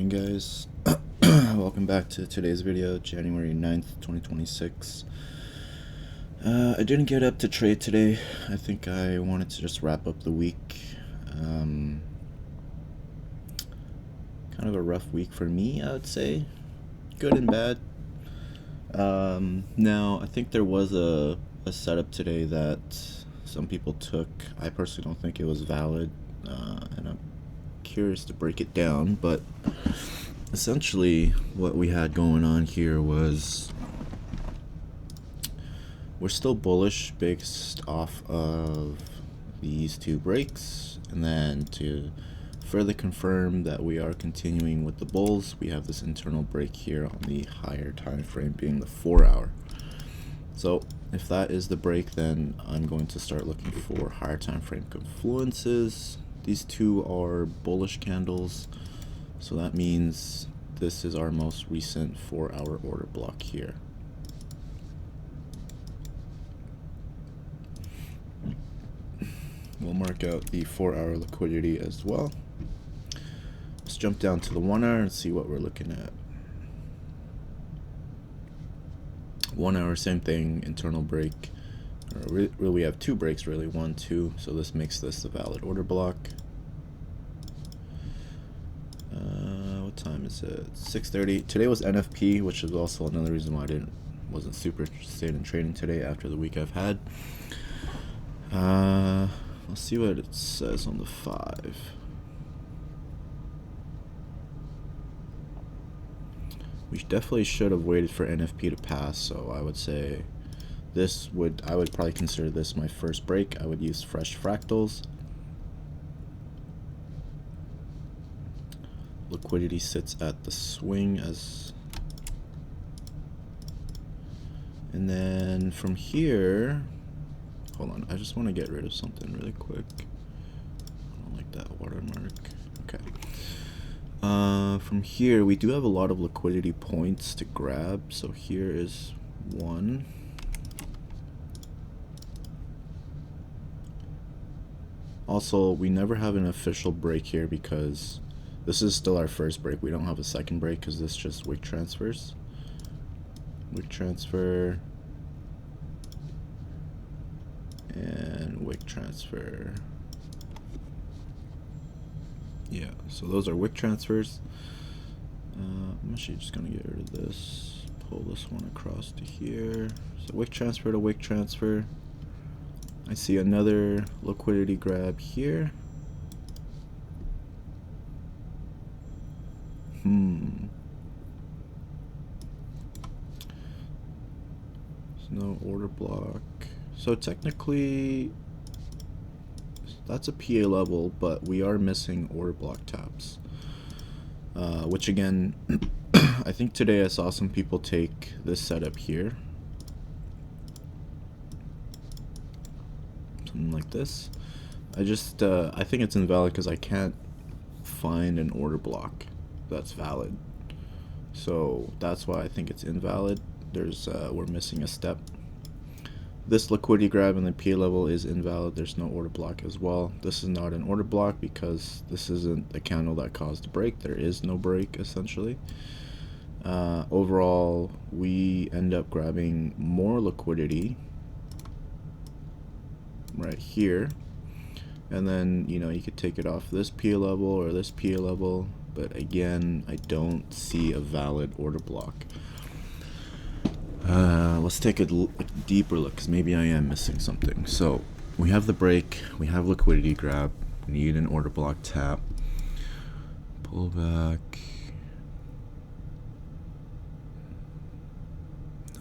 morning, guys. Welcome back to today's video, January 9th, 2026. I didn't get up to trade today. I think I wanted to just wrap up the week. Kind of a rough week for me, I would say. Good and bad. Now, I think there was a setup today that some people took. I personally don't think it was valid, and I'm curious to break it down, but essentially what we had going on here was we're still bullish based off of these two breaks, and then to further confirm that we are continuing with the bulls, we have this internal break here on the higher time frame being the 4-hour. So if that is the break, then I'm going to start looking for higher time frame confluences. These two are bullish candles, so that means this is our most recent 4-hour order block here. We'll mark out the 4-hour liquidity as well. Let's jump down to the 1-hour and see what we're looking at. 1-hour, same thing, internal break. We have two breaks really, 1, 2, so this makes this a valid order block. What time is it? 6:30. Today was NFP, which is also another reason why I wasn't super interested in trading today after the week I've had. Let's see what it says on the 5. We definitely should have waited for NFP to pass, so I would say I would probably consider this my first break. I would use fresh fractals. Liquidity sits at the swing and then from here, hold on, I just want to get rid of something really quick. I don't like that watermark. Okay. From here, we do have a lot of liquidity points to grab. So here is one. Also, we never have an official break here because this is still our first break. We don't have a second break because this just wick transfers. Wick transfer. And wick transfer. Yeah, so those are wick transfers. I'm actually just gonna get rid of this. Pull this one across to here. So wick transfer to wick transfer. I see another liquidity grab here. There's no order block. So technically, that's a PA level, but we are missing order block taps. Which again, I think today I saw some people take this setup here. Something like this. I think it's invalid because I can't find an order block that's valid. So that's why I think it's invalid. We're missing a step. This liquidity grab in the PA level is invalid. There's no order block as well. This is not an order block because this isn't the candle that caused the break. There is no break essentially. Overall, we end up grabbing more liquidity right here, and then you could take it off this PA level or this PA level, but again, I don't see a valid order block. Let's take a deeper look because maybe I am missing something. So we have the break, we have liquidity grab, we need an order block tap, pull back,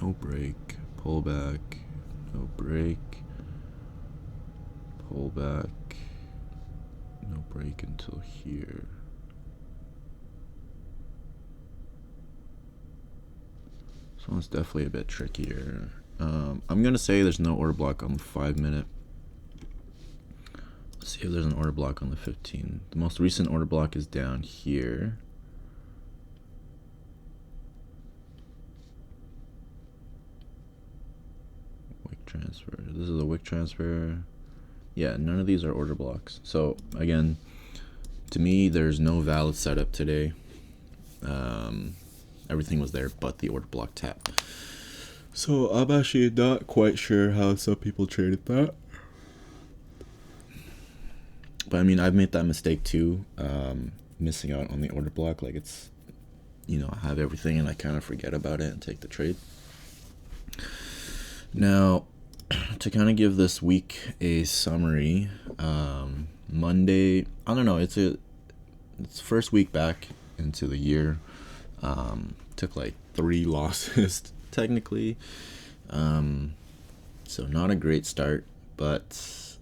no break, pull back, no break, pull back, no break until here. This one's definitely a bit trickier. I'm gonna say there's no order block on the 5-minute. Let's see if there's an order block on the 15. The most recent order block is down here. Wick transfer. This is a wick transfer. Yeah, none of these are order blocks. So again, to me, there's no valid setup today. Everything was there but the order block tap. So I'm actually not quite sure how some people traded that. But I mean, I've made that mistake too, missing out on the order block. Like, it's, I have everything and I kind of forget about it and take the trade. Now, to kind of give this week a summary, Monday, I don't know, it's first week back into the year. Took like 3 losses technically, so not a great start, but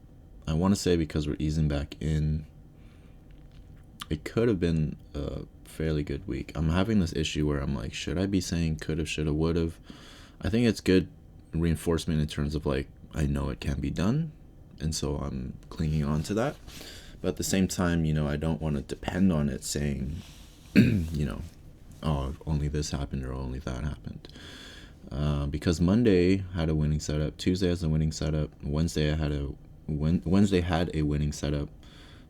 I want to say because we're easing back in, it could have been a fairly good week. I'm having this issue where I'm like, should I be saying could have, should have, would have? I think it's good reinforcement in terms of like, I know it can be done, and so I'm clinging on to that. But at the same time, I don't want to depend on it saying, oh, only this happened or only that happened. Because Monday had a winning setup, Tuesday has a winning setup, Wednesday had a winning setup,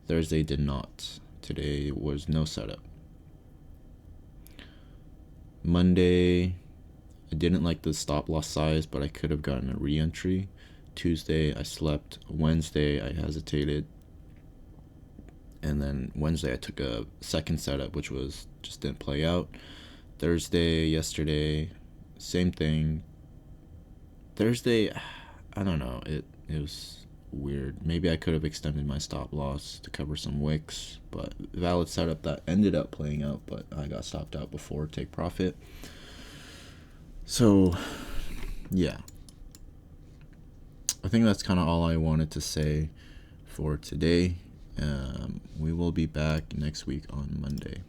Thursday did not. Today was no setup. Monday, I didn't like the stop loss size, but I could have gotten a re-entry. Tuesday, I slept. Wednesday, I hesitated. And then Wednesday, I took a second setup, which just didn't play out. Thursday, yesterday, same thing. Thursday, I don't know. It was weird. Maybe I could have extended my stop loss to cover some wicks, but valid setup that ended up playing out, but I got stopped out before take profit. So, yeah. I think that's kind of all I wanted to say for today. We will be back next week on Monday.